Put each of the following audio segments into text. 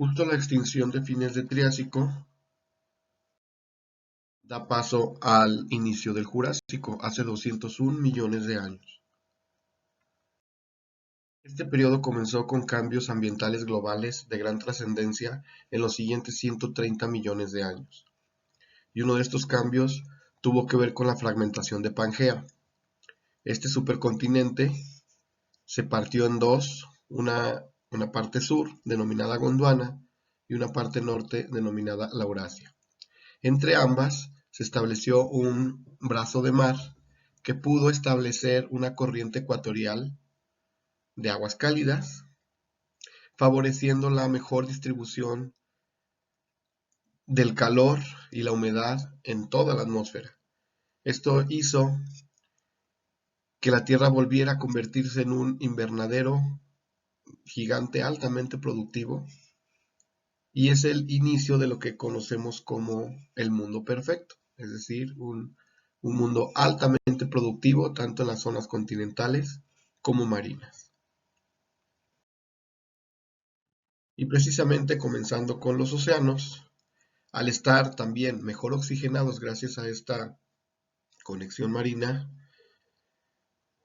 Justo la extinción de fines del Triásico da paso al inicio del Jurásico, hace 201 millones de años. Este periodo comenzó con cambios ambientales globales de gran trascendencia en los siguientes 130 millones de años. Y uno de estos cambios tuvo que ver con la fragmentación de Pangea. Este supercontinente se partió en dos, una parte sur, denominada Gondwana, y una parte norte, denominada Laurasia. Entre ambas se estableció un brazo de mar que pudo establecer una corriente ecuatorial de aguas cálidas, favoreciendo la mejor distribución del calor y la humedad en toda la atmósfera. Esto hizo que la Tierra volviera a convertirse en un invernadero gigante altamente productivo, y es el inicio de lo que conocemos como el mundo perfecto, es decir, un mundo altamente productivo tanto en las zonas continentales como marinas. Y precisamente comenzando con los océanos, al estar también mejor oxigenados gracias a esta conexión marina,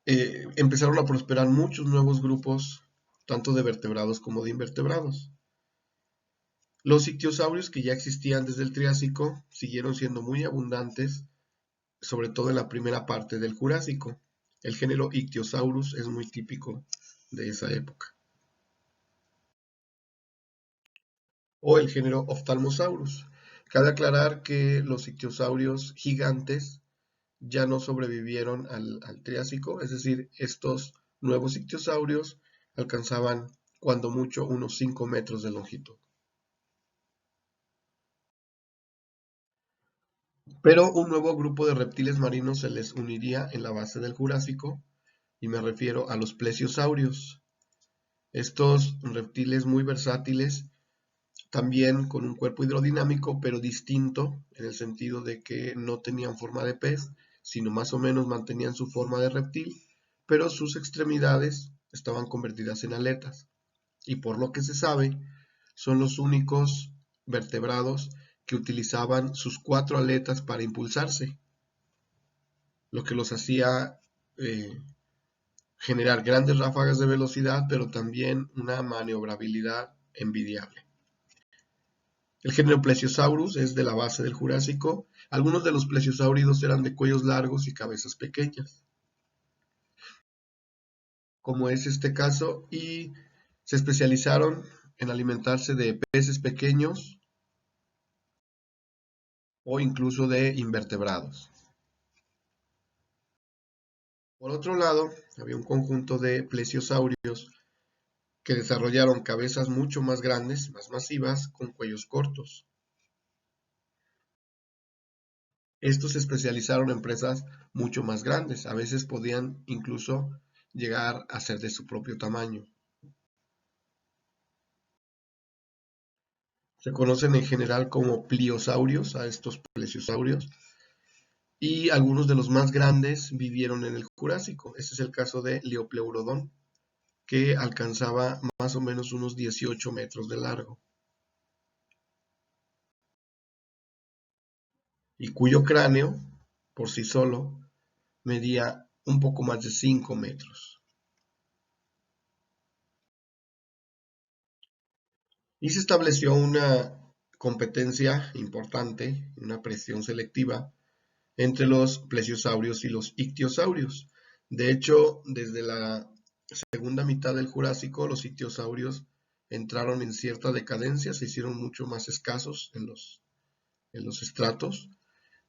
empezaron a prosperar muchos nuevos grupos, tanto de vertebrados como de invertebrados. Los ictiosaurios, que ya existían desde el Triásico, siguieron siendo muy abundantes, sobre todo en la primera parte del Jurásico. El género Ichthyosaurus es muy típico de esa época. O el género Ophthalmosaurus. Cabe aclarar que los ictiosaurios gigantes ya no sobrevivieron al Triásico, es decir, estos nuevos ictiosaurios alcanzaban cuando mucho unos 5 metros de longitud. Pero un nuevo grupo de reptiles marinos se les uniría en la base del Jurásico, y me refiero a los plesiosaurios. Estos reptiles muy versátiles, también con un cuerpo hidrodinámico, pero distinto en el sentido de que no tenían forma de pez, sino más o menos mantenían su forma de reptil, pero sus extremidades estaban convertidas en aletas. Y por lo que se sabe, son los únicos vertebrados que utilizaban sus 4 aletas para impulsarse, lo que los hacía generar grandes ráfagas de velocidad, pero también una maniobrabilidad envidiable. El género Plesiosaurus es de la base del Jurásico. Algunos de los plesiosáuridos eran de cuellos largos y cabezas pequeñas, como es este caso, y se especializaron en alimentarse de peces pequeños o incluso de invertebrados. Por otro lado, había un conjunto de plesiosaurios que desarrollaron cabezas mucho más grandes, más masivas, con cuellos cortos. Estos se especializaron en presas mucho más grandes, a veces podían incluso llegar a ser de su propio tamaño. Se conocen en general como pliosaurios a estos plesiosaurios, y algunos de los más grandes vivieron en el Jurásico. Este es el caso de Liopleurodon, que alcanzaba más o menos unos 18 metros de largo, y cuyo cráneo, por sí solo, medía un poco más de 5 metros. Y se estableció una competencia importante, una presión selectiva entre los plesiosaurios y los ictiosaurios. De hecho, desde la segunda mitad del Jurásico, los ictiosaurios entraron en cierta decadencia, se hicieron mucho más escasos en los estratos,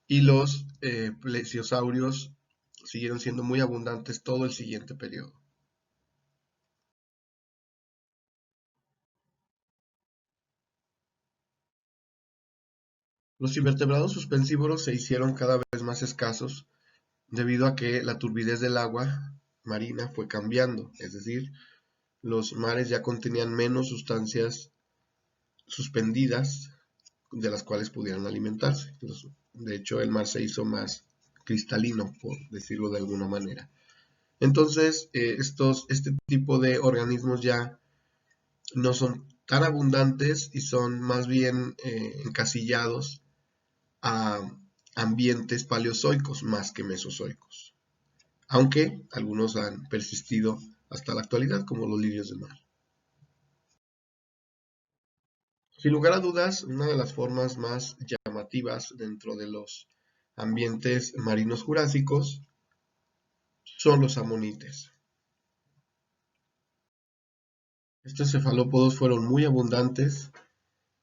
y los plesiosaurios siguieron siendo muy abundantes todo el siguiente periodo. Los invertebrados suspensívoros se hicieron cada vez más escasos debido a que la turbidez del agua marina fue cambiando, es decir, los mares ya contenían menos sustancias suspendidas de las cuales pudieran alimentarse. De hecho, el mar se hizo más cristalino, por decirlo de alguna manera. Entonces, este tipo de organismos ya no son tan abundantes y son más bien encasillados a ambientes paleozoicos más que mesozoicos, aunque algunos han persistido hasta la actualidad, como los lirios del mar. Sin lugar a dudas, una de las formas más llamativas dentro de los ambientes marinos jurásicos son los amonites. Estos cefalópodos fueron muy abundantes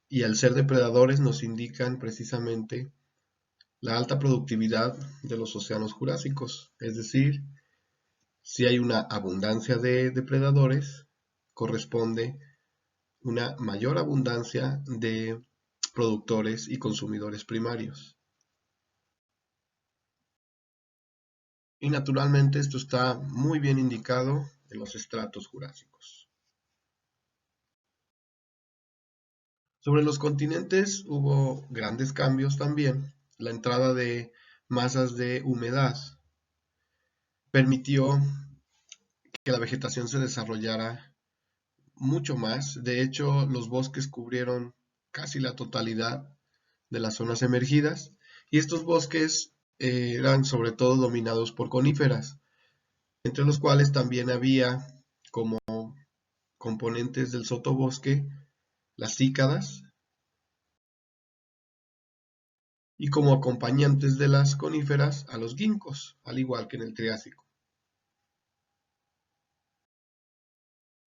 y al ser depredadores nos indican precisamente la alta productividad de los océanos jurásicos, es decir, si hay una abundancia de depredadores, corresponde una mayor abundancia de productores y consumidores primarios. Y naturalmente esto está muy bien indicado en los estratos jurásicos. Sobre los continentes hubo grandes cambios también. La entrada de masas de humedad permitió que la vegetación se desarrollara mucho más. De hecho, los bosques cubrieron casi la totalidad de las zonas emergidas y estos bosques eran sobre todo dominados por coníferas, entre los cuales también había como componentes del sotobosque las cícadas y como acompañantes de las coníferas a los ginkgos, al igual que en el Triásico.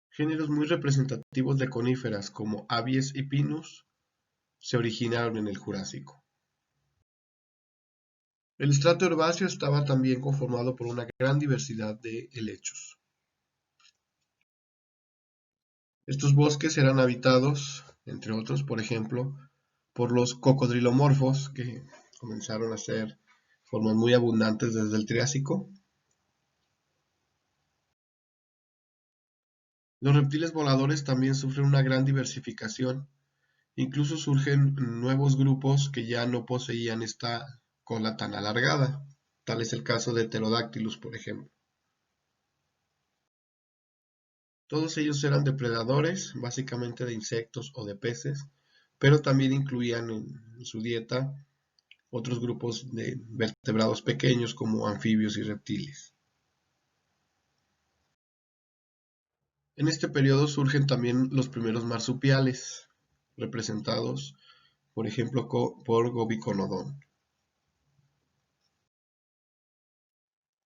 Géneros muy representativos de coníferas como Abies y Pinus se originaron en el Jurásico. El estrato herbáceo estaba también conformado por una gran diversidad de helechos. Estos bosques eran habitados, entre otros, por ejemplo, por los cocodrilomorfos, que comenzaron a ser formas muy abundantes desde el Triásico. Los reptiles voladores también sufren una gran diversificación. Incluso surgen nuevos grupos que ya no poseían esta cola tan alargada. Tal es el caso de Pterodactylus, por ejemplo. Todos ellos eran depredadores, básicamente de insectos o de peces, pero también incluían en su dieta otros grupos de vertebrados pequeños como anfibios y reptiles. En este periodo surgen también los primeros marsupiales, representados, por ejemplo, por Gobiconodon.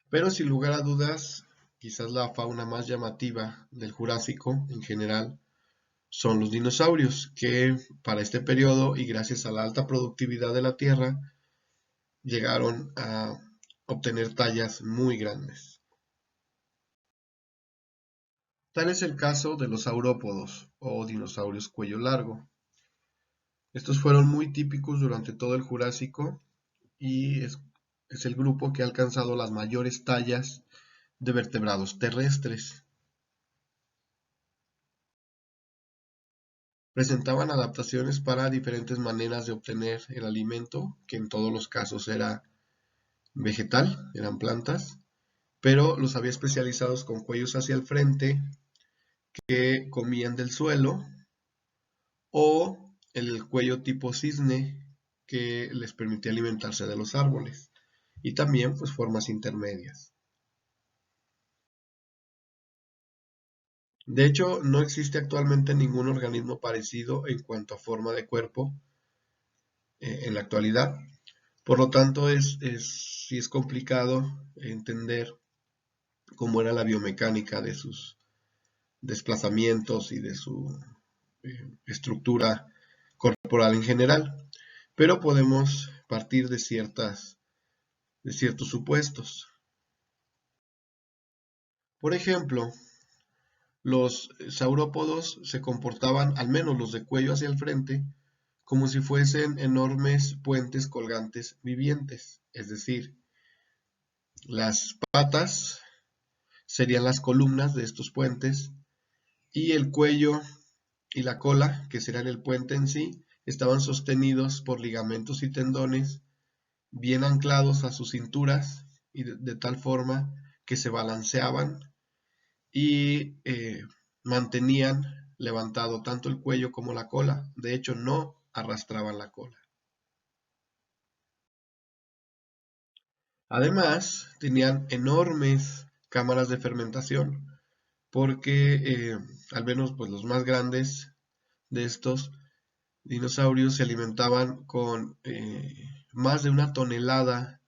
Pero sin lugar a dudas, quizás la fauna más llamativa del Jurásico en general son los dinosaurios, que para este periodo y gracias a la alta productividad de la Tierra llegaron a obtener tallas muy grandes. Tal es el caso de los saurópodos o dinosaurios cuello largo. Estos fueron muy típicos durante todo el Jurásico y es el grupo que ha alcanzado las mayores tallas de vertebrados terrestres. Presentaban adaptaciones para diferentes maneras de obtener el alimento, que en todos los casos era vegetal, eran plantas, pero los había especializados con cuellos hacia el frente que comían del suelo o el cuello tipo cisne que les permitía alimentarse de los árboles y también pues formas intermedias. De hecho, no existe actualmente ningún organismo parecido en cuanto a forma de cuerpo en la actualidad. Por lo tanto, sí es complicado entender cómo era la biomecánica de sus desplazamientos y de su estructura corporal en general, pero podemos partir de ciertos supuestos. Por ejemplo, los saurópodos se comportaban, al menos los de cuello hacia el frente, como si fuesen enormes puentes colgantes vivientes, es decir, las patas serían las columnas de estos puentes y el cuello y la cola, que serán el puente en sí, estaban sostenidos por ligamentos y tendones bien anclados a sus cinturas y de tal forma que se balanceaban y mantenían levantado tanto el cuello como la cola. De hecho, no arrastraban la cola. Además, tenían enormes cámaras de fermentación, porque al menos pues, los más grandes de estos dinosaurios se alimentaban con más de 1 tonelada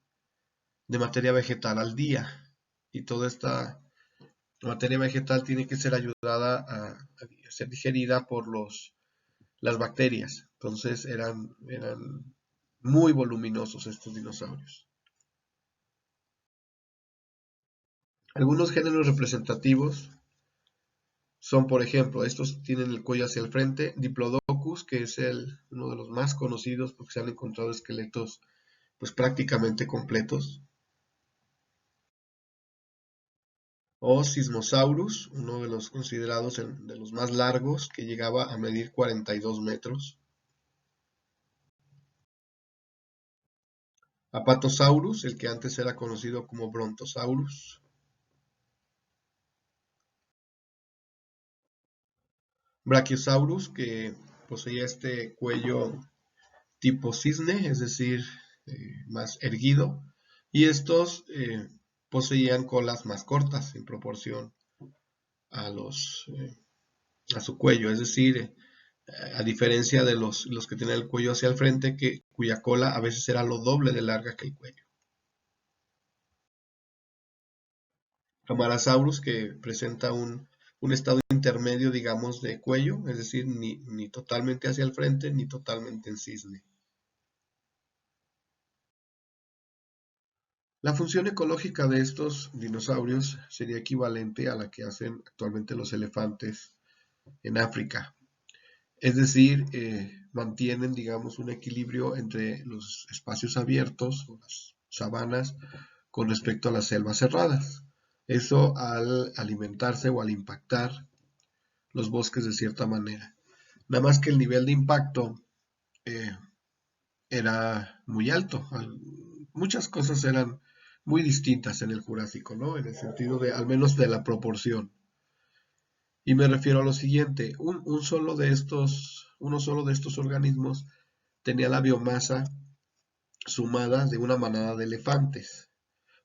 de materia vegetal al día. Y toda esta materia vegetal tiene que ser ayudada a ser digerida por las bacterias. Entonces eran muy voluminosos estos dinosaurios. Algunos géneros representativos son, por ejemplo, estos tienen el cuello hacia el frente, Diplodocus, que es uno de los más conocidos porque se han encontrado esqueletos pues prácticamente completos. O Sismosaurus, uno de los considerados de los más largos, que llegaba a medir 42 metros. Apatosaurus, el que antes era conocido como Brontosaurus. Brachiosaurus, que poseía este cuello tipo cisne, es decir, más erguido, y estos poseían colas más cortas en proporción a, a su cuello, es decir, a diferencia de los que tenían el cuello hacia el frente, cuya cola a veces era lo doble de larga que el cuello. Camarasaurus, que presenta un estado intermedio, digamos, de cuello, es decir, ni totalmente hacia el frente ni totalmente en cisne. La función ecológica de estos dinosaurios sería equivalente a la que hacen actualmente los elefantes en África. Es decir, mantienen, digamos, un equilibrio entre los espacios abiertos o las sabanas con respecto a las selvas cerradas. Eso al alimentarse o al impactar los bosques de cierta manera. Nada más que el nivel de impacto eh, era muy alto. Muchas cosas eran muy distintas en el Jurásico, ¿no? En el sentido de, al menos de la proporción. Y me refiero a lo siguiente, uno solo de estos organismos tenía la biomasa sumada de una manada de elefantes,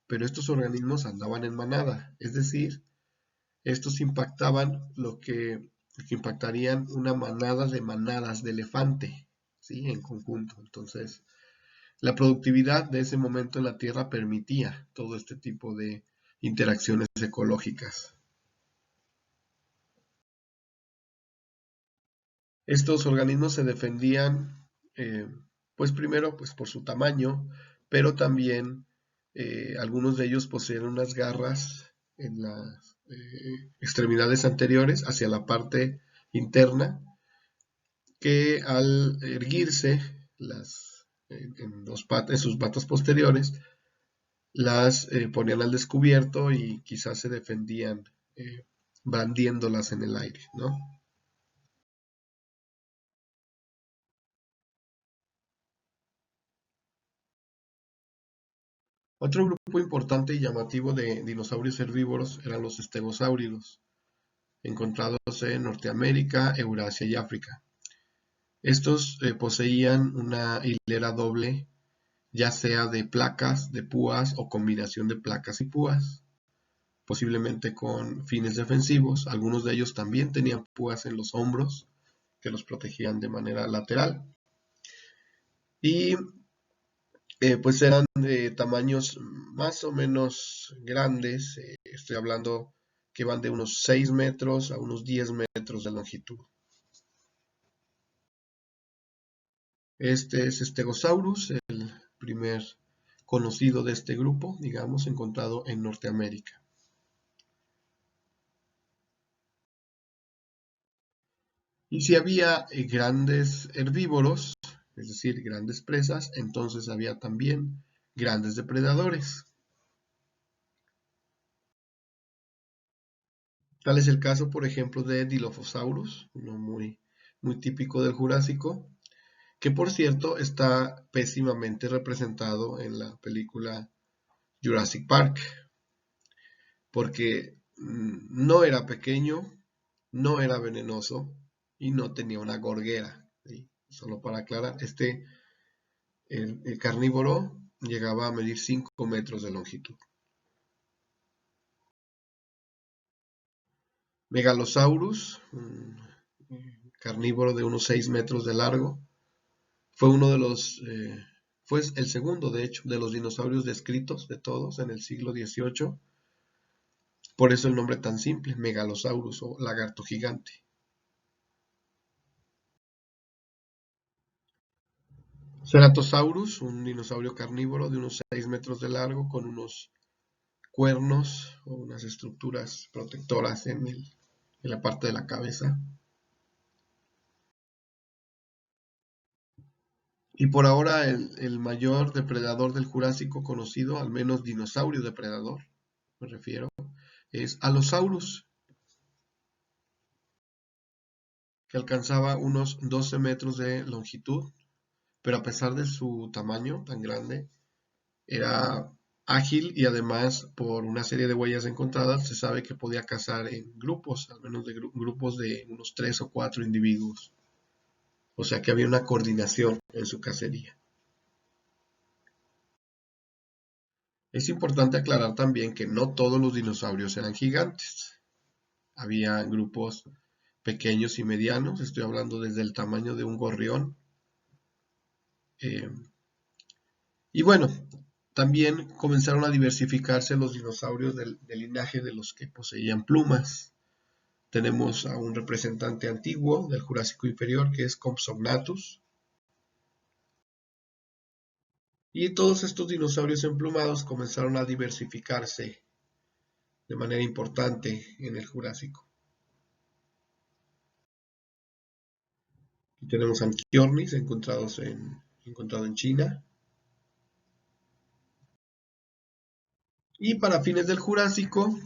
pero estos organismos andaban en manada, es decir, estos impactaban lo que impactarían una manada de manadas de elefante, ¿sí? En conjunto. Entonces, la productividad de ese momento en la Tierra permitía todo este tipo de interacciones ecológicas. Estos organismos se defendían, pues primero, pues por su tamaño, pero también algunos de ellos poseían unas garras en las extremidades anteriores hacia la parte interna, que al erguirse en sus patas posteriores, las ponían al descubierto y quizás se defendían eh, blandiéndolas en el aire, ¿no? Otro grupo importante y llamativo de dinosaurios herbívoros eran los estegosáuridos, encontrados en Norteamérica, Eurasia y África. Estos poseían una hilera doble, ya sea de placas, de púas o combinación de placas y púas, posiblemente con fines defensivos. Algunos de ellos también tenían púas en los hombros que los protegían de manera lateral. Y pues eran de tamaños más o menos grandes, estoy hablando que van de unos 6 metros a unos 10 metros de longitud. Este es Stegosaurus, el primer conocido de este grupo, digamos, encontrado en Norteamérica. Y si había grandes herbívoros, es decir, grandes presas, entonces había también grandes depredadores. Tal es el caso, por ejemplo, de Dilophosaurus, uno muy típico del Jurásico, que por cierto está pésimamente representado en la película Jurassic Park, porque no era pequeño, no era venenoso y no tenía una gorguera, ¿sí? Solo para aclarar, el carnívoro llegaba a medir 5 metros de longitud. Megalosaurus, un carnívoro de unos 6 metros de largo, fue uno de los, fue el segundo, de hecho, de los dinosaurios descritos de todos en el siglo XVIII. Por eso el nombre tan simple, Megalosaurus o lagarto gigante. Ceratosaurus, un dinosaurio carnívoro de unos 6 metros de largo con unos cuernos o unas estructuras protectoras en la parte de la cabeza. Y por ahora el mayor depredador del Jurásico conocido, al menos dinosaurio depredador, me refiero, es Allosaurus, que alcanzaba unos 12 metros de longitud, pero a pesar de su tamaño tan grande, era ágil y además por una serie de huellas encontradas se sabe que podía cazar en grupos, al menos de grupos de unos 3 o 4 individuos. O sea que había una coordinación en su cacería. Es importante aclarar también que no todos los dinosaurios eran gigantes. Había grupos pequeños y medianos, estoy hablando desde el tamaño de un gorrión. Eh, y bueno, también comenzaron a diversificarse los dinosaurios del linaje de los que poseían plumas. Tenemos a un representante antiguo del Jurásico inferior que es Compsognathus. Y todos estos dinosaurios emplumados comenzaron a diversificarse de manera importante en el Jurásico. Aquí tenemos Anchiornis encontrado en China. Y para fines del Jurásico,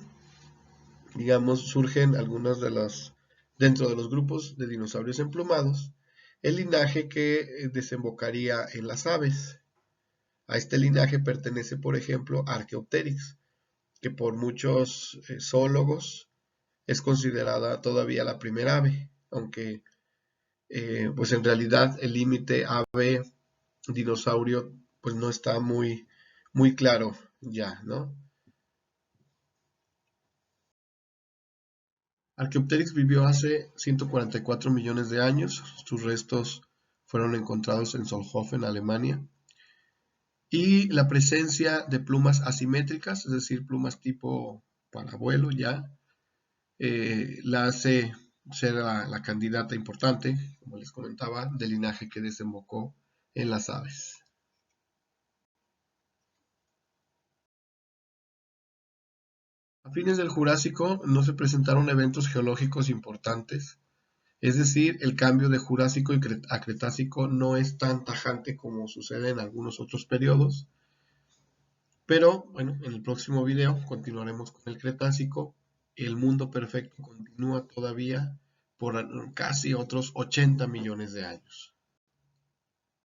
digamos, surgen algunas de las, dentro de los grupos de dinosaurios emplumados, el linaje que desembocaría en las aves. A este linaje pertenece, por ejemplo, Archaeopteryx, que por muchos zoólogos es considerada todavía la primera ave, aunque pues en realidad el límite ave dinosaurio pues no está muy claro ya, ¿no? Archaeopteryx vivió hace 144 millones de años. Sus restos fueron encontrados en Solnhofen, Alemania. Y la presencia de plumas asimétricas, es decir, plumas tipo para vuelo ya, la hace ser la candidata importante, como les comentaba, del linaje que desembocó en las aves. A fines del Jurásico no se presentaron eventos geológicos importantes, es decir, el cambio de Jurásico a Cretácico no es tan tajante como sucede en algunos otros periodos, pero bueno, en el próximo video continuaremos con el Cretácico. El mundo perfecto continúa todavía por casi otros 80 millones de años.